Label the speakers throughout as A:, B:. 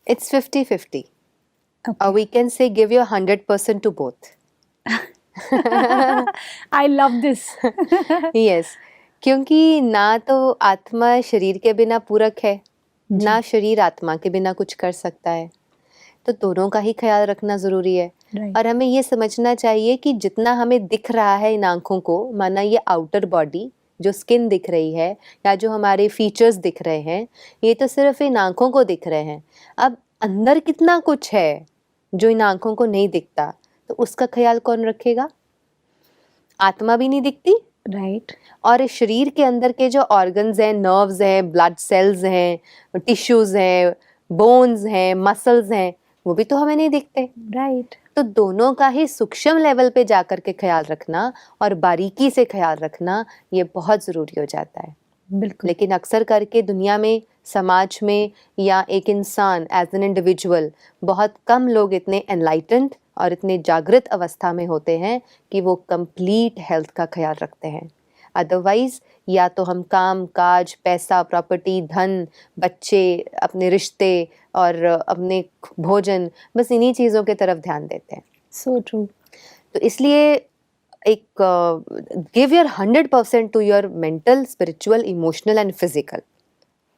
A: It's 50-50.
B: Okay.
A: We can say give your 100% to both.
B: I love this.
A: Yes, क्योंकि ना तो आत्मा शरीर के बिना पूरक है, ना शरीर आत्मा के बिना कुछ कर सकता है, तो दोनों का ही ख्याल रखना ज़रूरी है।
B: Right.
A: और हमें ये समझना चाहिए कि जितना हमें दिख रहा है इन आँखों को, माना ये आउटर बॉडी जो स्किन दिख रही है या जो हमारे फीचर्स दिख रहे हैं, ये तो सिर्फ इन आँखों को दिख रहे हैं। अब अंदर कितना कुछ है जो इन आँखों को नहीं दिखता, तो उसका ख्याल कौन रखेगा? आत्मा भी नहीं दिखती,
B: Right.
A: और इस शरीर के अंदर के जो ऑर्गन्स हैं, नर्व्स हैं, ब्लड सेल्स हैं, टिश्यूज हैं, बोन्स हैं, मसल्स हैं, वो भी तो हमें नहीं दिखते।
B: Right.
A: तो दोनों का ही सूक्ष्म लेवल पे जाकर के ख्याल रखना और बारीकी से ख्याल रखना ये बहुत ज़रूरी हो जाता है।
B: बिल्कुल।
A: लेकिन अक्सर करके दुनिया में, समाज में या एक इंसान एज एन इंडिविजुअल, बहुत कम लोग इतने एनलाइटेंड और इतने जागृत अवस्था में होते हैं कि वो कंप्लीट हेल्थ का ख्याल रखते हैं। अदरवाइज या तो हम काम काज, पैसा, प्रॉपर्टी, धन, बच्चे, अपने रिश्ते और अपने भोजन, बस इन्हीं चीज़ों के तरफ ध्यान देते हैं।
B: So true.
A: तो इसलिए एक give your 100% to your mental, spiritual, emotional and physical,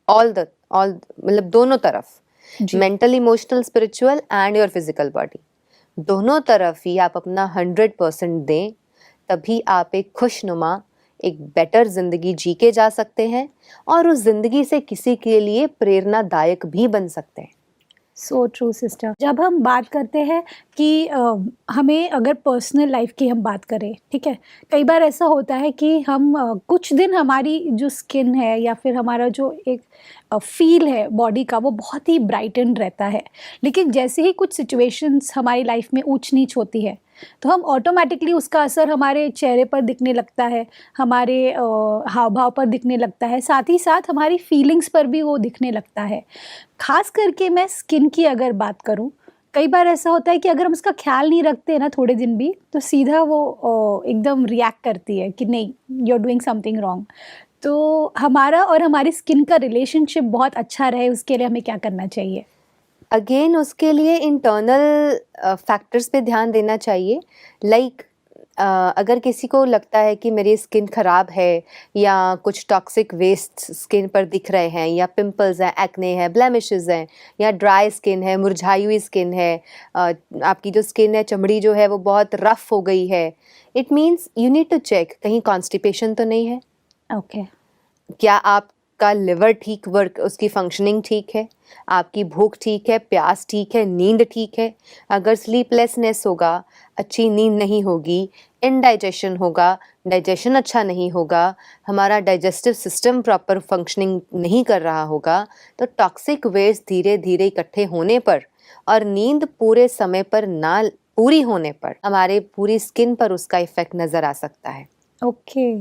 A: all मतलब दोनों तरफ,
B: जी।
A: Mental, emotional, spiritual and your physical body, दोनों तरफ ही आप अपना 100% दें, तभी आप एक खुशनुमा, एक बेटर जिंदगी जी के जा सकते हैं और उस जिंदगी से किसी के लिए प्रेरणादायक भी बन सकते हैं।
B: So true sister. जब हम बात करते हैं कि हमें अगर पर्सनल लाइफ की हम बात करें, ठीक है, कई बार ऐसा होता है कि हम कुछ दिन हमारी जो स्किन है या फिर हमारा जो एक फील है बॉडी का वो बहुत ही ब्राइटन रहता है, लेकिन जैसे ही कुछ सिचुएशंस हमारी लाइफ में ऊंच नीच होती है तो हम ऑटोमेटिकली उसका असर हमारे चेहरे पर दिखने लगता है, हमारे हाव भाव पर दिखने लगता है, साथ ही साथ हमारी फीलिंग्स पर भी वो दिखने लगता है। खास करके मैं स्किन की अगर बात करूं, कई बार ऐसा होता है कि अगर हम उसका ख्याल नहीं रखते ना थोड़े दिन भी, तो सीधा वो एकदम रिएक्ट करती है कि नहीं, you are doing something wrong. तो हमारा और हमारी स्किन का रिलेशनशिप बहुत अच्छा रहे, उसके लिए हमें क्या करना चाहिए?
A: अगेन उसके लिए इंटरनल फैक्टर्स पे ध्यान देना चाहिए। लाइक अगर किसी को लगता है कि मेरी स्किन ख़राब है या कुछ टॉक्सिक वेस्ट स्किन पर दिख रहे हैं या पिंपल्स हैं, एक्ने है, ब्लेमिशेस हैं या ड्राई स्किन है, मुरझाई हुई स्किन है, आपकी जो स्किन है, चमड़ी जो है वो बहुत रफ हो गई है, it means you need to check कहीं कॉन्स्टिपेशन तो नहीं है।
B: ओके।
A: क्या आपका लिवर ठीक वर्क, उसकी फंक्शनिंग ठीक है, आपकी भूख ठीक है, प्यास ठीक है, नींद ठीक है? अगर स्लीपलेसनेस होगा, अच्छी नींद नहीं होगी, इनडाइजेशन होगा, डाइजेशन अच्छा नहीं होगा, हमारा डाइजेस्टिव सिस्टम प्रॉपर फंक्शनिंग नहीं कर रहा होगा, तो टॉक्सिक वेस्ट धीरे धीरे इकट्ठे होने पर और नींद पूरे समय पर ना पूरी होने पर हमारे पूरी स्किन पर उसका इफेक्ट नज़र आ सकता है।
B: Okay.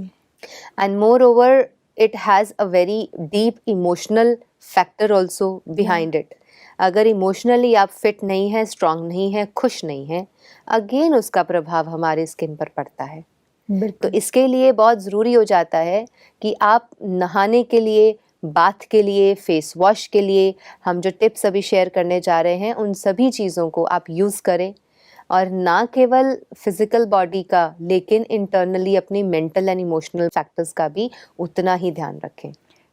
A: And moreover, it has a very deep emotional factor also behind it. अगर इमोशनली आप फिट नहीं है, स्ट्रांग नहीं है, खुश नहीं है, अगेन उसका प्रभाव हमारे स्किन पर पड़ता है। तो
B: बिल्कुल।
A: इसके लिए बहुत ज़रूरी हो जाता है कि आप नहाने के लिए, बाथ के लिए, फेस वॉश के लिए हम जो टिप्स अभी शेयर करने जा रहे हैं, उन सभी चीज़ों को आप यूज़ करें और ना केवल फिजिकल बॉडी का, लेकिन इंटरनली अपनी मेंटल एंड इमोशनल फैक्टर्स का भी उतना ही ध्यान रखें।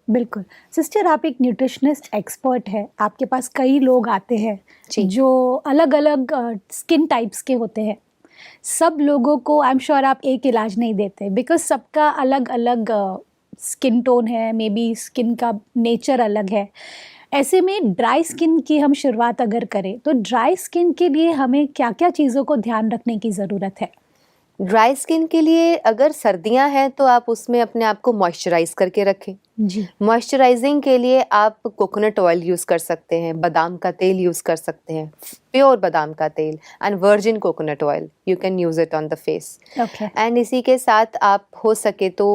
B: बिल्कुल। सिस्टर, आप एक न्यूट्रिशनिस्ट एक्सपर्ट है, आपके पास कई लोग आते हैं
A: जी।
B: जो अलग-अलग स्किन टाइप्स के होते हैं। सब लोगों को आई एम श्योर आप एक इलाज नहीं देते, बिकॉज़ सबका अलग-अलग स्किन टोन है, मे बी स्किन का नेचर अलग है। ऐसे में ड्राई स्किन की हम शुरुआत अगर करें, तो ड्राई स्किन के लिए हमें क्या-क्या चीज़ों को ध्यान रखने की ज़रूरत है?
A: ड्राई स्किन के लिए अगर सर्दियां हैं तो आप उसमें अपने आप को मॉइस्चराइज करके रखें।
B: जी।
A: मॉइस्चराइजिंग के लिए आप कोकोनट ऑयल यूज़ कर सकते हैं, बादाम का तेल यूज़ कर सकते हैं, प्योर बादाम का तेल and virgin coconut oil, you can use it on the face.
B: Okay.
A: And इसी के साथ आप हो सके तो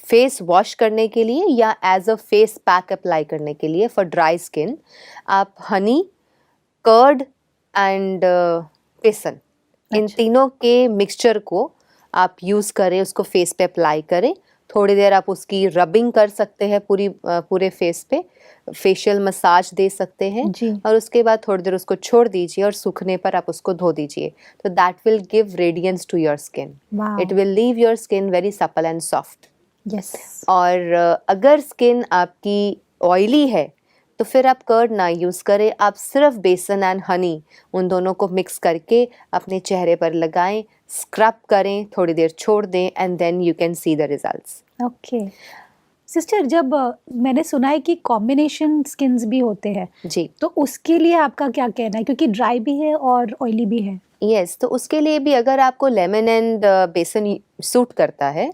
A: फेस वॉश करने के लिए या as a face pack apply करने के लिए फॉर ड्राई स्किन आप हनी, कर्ड एंड बेसन, इन
B: अच्छा।
A: तीनों के मिक्सचर को आप यूज़ करें, उसको फेस पे अप्लाई करें, थोड़ी देर आप उसकी रबिंग कर सकते हैं पूरे फेस पे, फेशियल मसाज दे सकते हैं,
B: जी।
A: और उसके बाद थोड़ी देर उसको छोड़ दीजिए और सूखने पर आप उसको धो दीजिए. तो that will give radiance to your skin.
B: Wow.
A: It will leave your skin very supple and soft.
B: Yes.
A: और अगर स्किन आपकी ऑयली है तो फिर आप कर्ड ना यूज़ करें, आप सिर्फ बेसन एंड हनी उन दोनों को मिक्स करके अपने चेहरे पर लगाएं, स्क्रब करें, थोड़ी देर छोड़ दें, and then you can see the results.
B: Okay sister, जब मैंने सुना है कि कॉम्बिनेशन स्किन्स भी होते हैं,
A: जी.
B: तो उसके लिए आपका क्या कहना है, क्योंकि ड्राई भी है और ऑयली भी है?
A: यस, तो उसके लिए भी अगर आपको लेमन एंड बेसन सूट करता है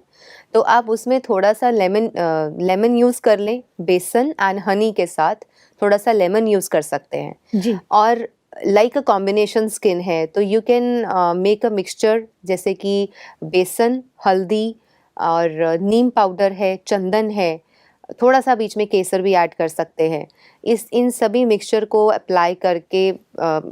A: तो आप उसमें थोड़ा सा लेमन यूज़ कर लें, बेसन एंड हनी के साथ थोड़ा सा लेमन यूज़ कर सकते हैं.
B: जी।
A: और लाइक अ कॉम्बिनेशन स्किन है तो you can make a mixture, जैसे कि बेसन, हल्दी और नीम पाउडर है, चंदन है, थोड़ा सा बीच में केसर भी ऐड कर सकते हैं. इन सभी मिक्सचर को अप्लाई करके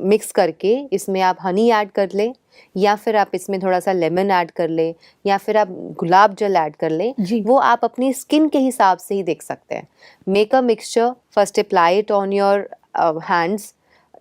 A: मिक्स करके इसमें आप हनी ऐड कर लें, या फिर आप इसमें थोड़ा सा लेमन ऐड कर लें, या फिर आप गुलाब जल ऐड कर लें.
B: जी।
A: वो आप अपनी स्किन के हिसाब से ही देख सकते हैं. Make a mixture, first apply it on your hands,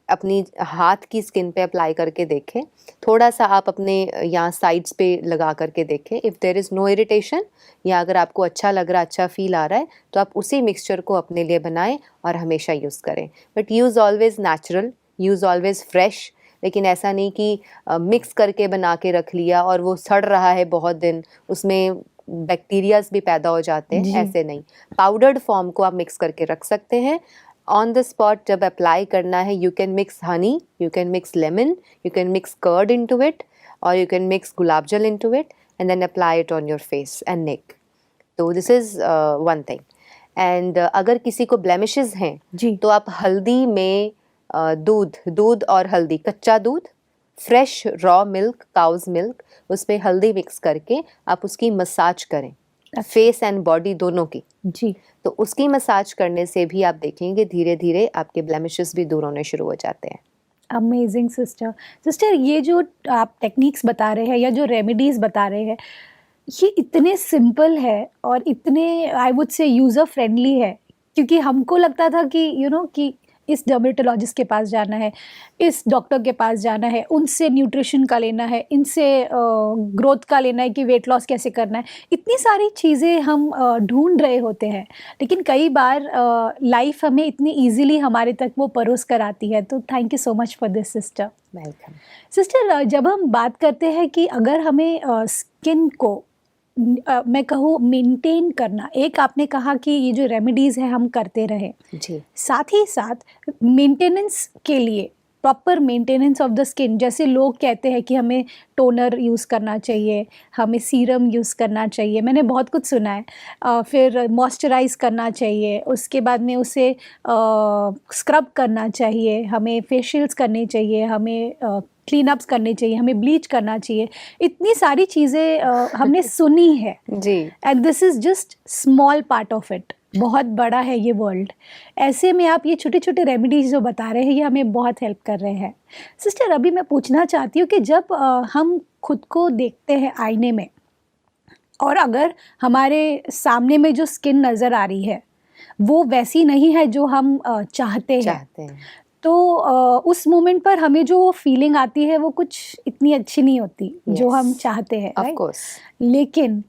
A: अपनी हाथ की स्किन पे अप्लाई करके देखें. थोड़ा सा आप अपने यहाँ साइड्स पे लगा करके देखें. If there is no irritation, या अगर आपको अच्छा लग रहा, अच्छा फील आ रहा है, तो आप उसी मिक्सचर को अपने लिए बनाएं और हमेशा यूज़ करें. But use always natural, use always fresh. लेकिन ऐसा नहीं कि मिक्स करके बना के रख लिया और वो सड़ रहा है बहुत दिन, उसमें बैक्टीरियाज भी पैदा हो जाते हैं.
B: जी।
A: ऐसे नहीं, पाउडर्ड फॉर्म को आप मिक्स करके रख सकते हैं. ऑन द स्पॉट जब अप्लाई करना है, you can mix honey, you can mix lemon, you can mix curd into it, और यू कैन मिक्स गुलाब जल into it, and then apply it on your face and neck. तो this is one thing. And अगर किसी को blemishes हैं
B: जी।
A: तो आप हल्दी में दूध और हल्दी, कच्चा दूध, fresh raw milk, cow's milk, उसमें हल्दी मिक्स करके आप उसकी मसाज करें, फेस एंड बॉडी दोनों की.
B: जी।
A: तो उसकी मसाज करने से भी आप देखेंगे धीरे धीरे आपके ब्लेमिशेस भी दूर होने शुरू हो जाते हैं.
B: अमेजिंग सिस्टर, ये जो आप टेक्निक्स बता रहे हैं या जो रेमेडीज़ बता रहे हैं, ये इतने सिंपल है और इतने I would say user friendly है, क्योंकि हमको लगता था कि कि इस डर्मेटोलॉजिस्ट के पास जाना है, इस डॉक्टर के पास जाना है, उनसे न्यूट्रिशन का लेना है, इनसे ग्रोथ का लेना है कि वेट लॉस कैसे करना है. इतनी सारी चीज़ें हम ढूंढ रहे होते हैं, लेकिन कई बार लाइफ हमें इतनी इजीली हमारे तक वो परोस कर आती है. तो thank you so much for this sister.
A: Welcome.
B: Sister, जब हम बात करते हैं कि अगर हमें स्किन को मैं कहूँ मेंटेन करना, एक आपने कहा कि ये जो रेमेडीज़ है हम करते रहें,
A: जी.
B: साथ ही साथ मेंटेनेंस के लिए proper maintenance of the skin, जैसे लोग कहते हैं कि हमें टोनर यूज़ करना चाहिए, हमें सीरम यूज़ करना चाहिए, मैंने बहुत कुछ सुना है. फिर मॉइस्चराइज़ करना चाहिए, उसके बाद में उसे स्क्रब करना चाहिए, हमें फेशियल्स करने चाहिए, हमें क्लीन अप्स करने चाहिए, हमें ब्लीच करना चाहिए. इतनी सारी चीज़ें हमने सुनी है.
A: जी.
B: And this is just small part of it. बहुत बड़ा है ये वर्ल्ड. ऐसे में आप ये छोटे छोटे रेमेडीज़ जो बता रहे हैं, ये हमें बहुत हेल्प कर रहे हैं. सिस्टर, अभी मैं पूछना चाहती हूँ कि जब हम खुद को देखते हैं आईने में, और अगर हमारे सामने में जो स्किन नज़र आ रही है वो वैसी नहीं है जो हम चाहते हैं, तो उस मोमेंट पर हमें जो फीलिंग आती है वो कुछ इतनी अच्छी नहीं होती जो हम चाहते हैं,
A: ऑफ
B: राइट?
A: कोर्स.
B: लेकिन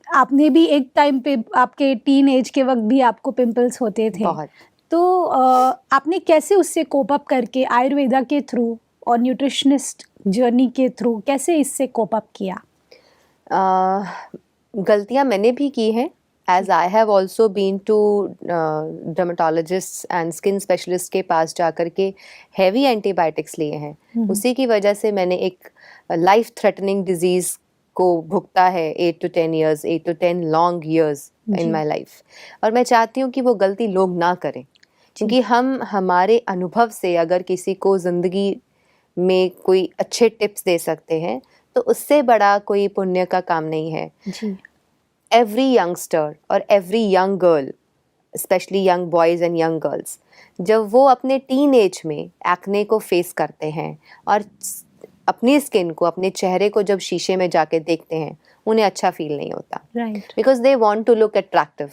B: आपने भी एक टाइम पे, आपके टीन एज के वक्त भी आपको पिंपल्स होते थे.
A: बहुत.
B: तो आपने कैसे उससे कोप अप करके आयुर्वेदा के थ्रू और न्यूट्रिशनिस्ट जर्नी के थ्रू कैसे इससे कोप अप किया?
A: गलतियाँ मैंने भी की हैं, as I have also been to dermatologists and skin specialist के पास जाकर के heavy antibiotics लिए हैं. उसी की वजह से मैंने एक life threatening disease को भुगता है 8 to 10 years, 8 to 10 long years in my life. और मैं चाहती हूँ कि वो गलती लोग ना करें, क्योंकि हम हमारे अनुभव से अगर किसी को ज़िंदगी में कोई अच्छे टिप्स दे सकते हैं तो उससे बड़ा कोई पुण्य का काम नहीं है.
B: जी.
A: Every youngster और every young girl, especially young boys and young girls, जब वो अपने टीन एज में एक्ने को फेस करते हैं और अपनी स्किन को, अपने चेहरे को जब शीशे में जाके देखते हैं उन्हें अच्छा फील नहीं होता,
B: right,
A: because they want to look attractive,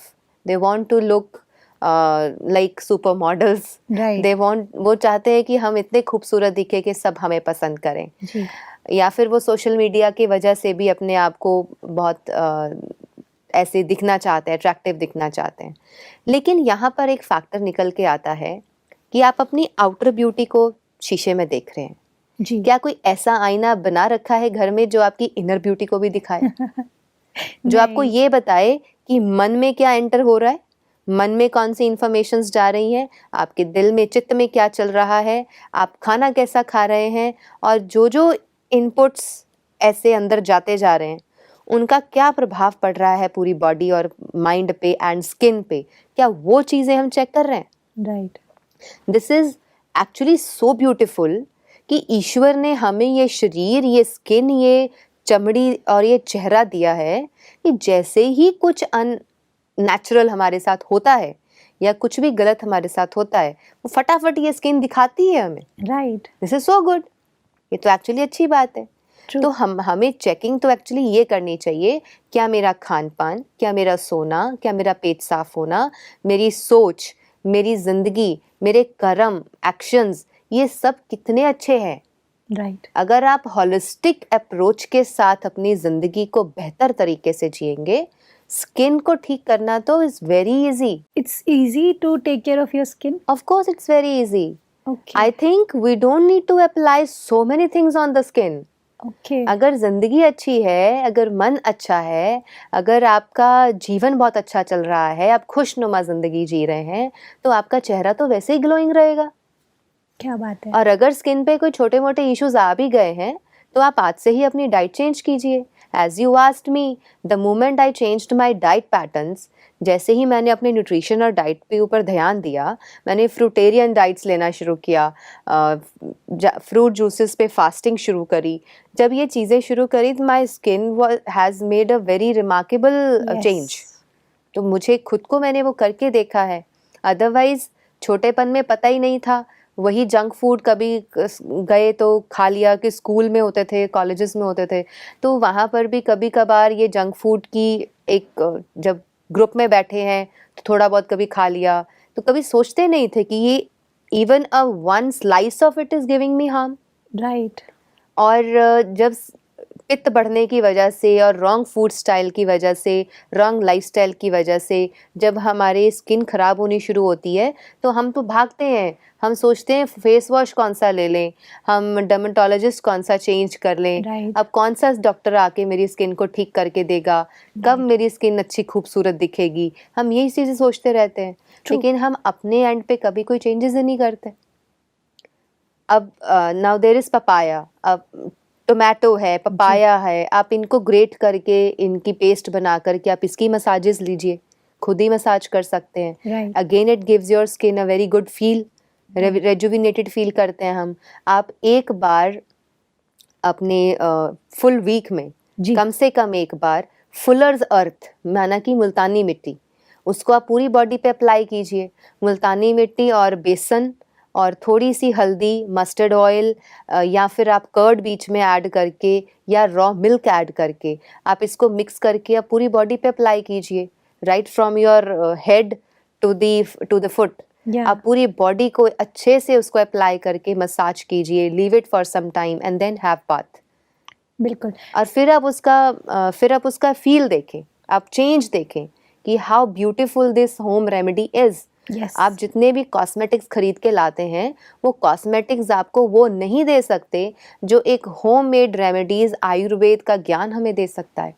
A: they want to look like super models,
B: right,
A: they want, वो चाहते हैं कि हम इतने खूबसूरत दिखे कि सब हमें पसंद करें,
B: जी,
A: या फिर वो सोशल मीडिया की वजह से भी अपने आप को बहुत ऐसे दिखना चाहते हैं, अट्रैक्टिव दिखना चाहते हैं। लेकिन यहाँ पर एक फैक्टर निकल के आता है कि आप अपनी आउटर ब्यूटी को शीशे में देख रहे हैं,
B: जी,
A: क्या कोई ऐसा आईना बना रखा है घर में जो आपकी इनर ब्यूटी को भी दिखाए, जो आपको
B: नहीं,
A: ये बताए कि मन में क्या एंटर हो रहा है, मन में कौन सी इंफॉर्मेशंस जा रही हैं, आपके दिल में, चित्त में क्या चल रहा है, आप खाना कैसा खा रहे हैं, और जो जो इनपुट्स ऐसे अंदर जाते जा रहे हैं उनका क्या प्रभाव पड़ रहा है पूरी बॉडी और माइंड पे एंड स्किन पे, क्या वो चीज़ें हम चेक कर रहे हैं।
B: Right,
A: this is actually so beautiful कि ईश्वर ने हमें ये शरीर, ये स्किन, ये चमड़ी और ये चेहरा दिया है कि जैसे ही कुछ अननेचुरल हमारे साथ होता है या कुछ भी गलत हमारे साथ होता है, वो फटाफट ये स्किन दिखाती है हमें।
B: Right,
A: this is so good, ये तो एक्चुअली अच्छी बात है।
B: ट्रू,
A: तो हमें चेकिंग तो एक्चुअली ये करनी चाहिए, क्या मेरा खान पान, क्या मेरा सोना, क्या मेरा पेट साफ होना, मेरी सोच, मेरी जिंदगी, मेरे कर्म, एक्शंस, ये सब कितने अच्छे हैं।
B: राइट,
A: अगर आप होलिस्टिक अप्रोच के साथ अपनी जिंदगी को बेहतर तरीके से जिएंगे, स्किन को ठीक करना तो is very easy.
B: It's easy to take care of your skin?
A: Of course it's very easy.
B: Okay,
A: I think we don't need to apply so many things on the skin.
B: Okay,
A: अगर जिंदगी अच्छी है, अगर मन अच्छा है, अगर आपका जीवन बहुत अच्छा चल रहा है, आप खुशनुमा जिंदगी जी रहे हैं, तो आपका चेहरा तो वैसे ही ग्लोइंग रहेगा।
B: क्या बात है!
A: और अगर स्किन पे कोई छोटे मोटे इश्यूज आ भी गए हैं तो आप आज से ही अपनी डाइट चेंज कीजिए। As you asked me, the moment I changed my diet patterns, जैसे ही मैंने अपने न्यूट्रिशन और डाइट पे ऊपर ध्यान दिया, मैंने फ्रूटेरियन डाइट्स लेना शुरू किया, फ्रूट जूसेस पे फास्टिंग शुरू करी। जब ये चीज़ें शुरू करी तो my skin has made a very remarkable change.
B: Yes,
A: तो मुझे खुद को, मैंने वो करके देखा है। अदरवाइज छोटेपन में पता ही नहीं था, वही जंक फूड कभी गए तो खा लिया, कि स्कूल में होते थे, कॉलेजेस में होते थे, तो वहाँ पर भी कभी कभार ये जंक फूड की एक, जब ग्रुप में बैठे हैं तो थोड़ा बहुत कभी खा लिया, तो कभी सोचते नहीं थे कि ये even a one slice of it is giving me harm.
B: Right,
A: और जब पित्त बढ़ने की वजह से और रॉन्ग फूड स्टाइल की वजह से, रॉन्ग लाइफस्टाइल की वजह से जब हमारी स्किन ख़राब होनी शुरू होती है तो हम तो भागते हैं, हम सोचते हैं फेस वॉश कौन सा ले लें, हम डर्मेटोलॉजिस्ट कौन सा चेंज कर लें,
B: राइट,
A: अब कौन सा डॉक्टर आके मेरी स्किन को ठीक करके देगा, कब मेरी स्किन अच्छी खूबसूरत दिखेगी, हम यही चीज़ें सोचते रहते हैं।
B: True.
A: लेकिन हम अपने एंड पे कभी कोई चेंजेस ही नहीं करते। अब नाउ देयर इज पपाया, अब टोमेटो है, पपाया है, आप इनको ग्रेट करके इनकी पेस्ट बना करके आप इसकी मसाजेस लीजिए, खुद ही मसाज कर सकते हैं।
B: Right,
A: again it gives your skin a very good feel, rejuvenated feel करते हैं हम। आप एक बार अपने फुल वीक में
B: जी,
A: कम से कम एक बार फुलर्स अर्थ, माना कि मुल्तानी मिट्टी, उसको आप पूरी बॉडी पे अप्लाई कीजिए। मुल्तानी मिट्टी और बेसन और थोड़ी सी हल्दी, मस्टर्ड ऑयल, या फिर आप कर्ड बीच में ऐड करके या रॉ मिल्क ऐड करके आप इसको मिक्स करके आप पूरी बॉडी पे अप्लाई कीजिए, right from your head to the foot.
B: या,
A: आप पूरी बॉडी को अच्छे से उसको अप्लाई करके मसाज कीजिए, leave it for some time and then have bath.
B: बिल्कुल,
A: और फिर आप उसका फील देखें, आप चेंज देखें कि how beautiful this home remedy is.
B: Yes,
A: आप जितने भी कॉस्मेटिक्स खरीद के लाते हैं, वो कॉस्मेटिक्स आपको वो नहीं दे सकते जो एक होममेड रेमेडीज, आयुर्वेद का ज्ञान हमें दे सकता है।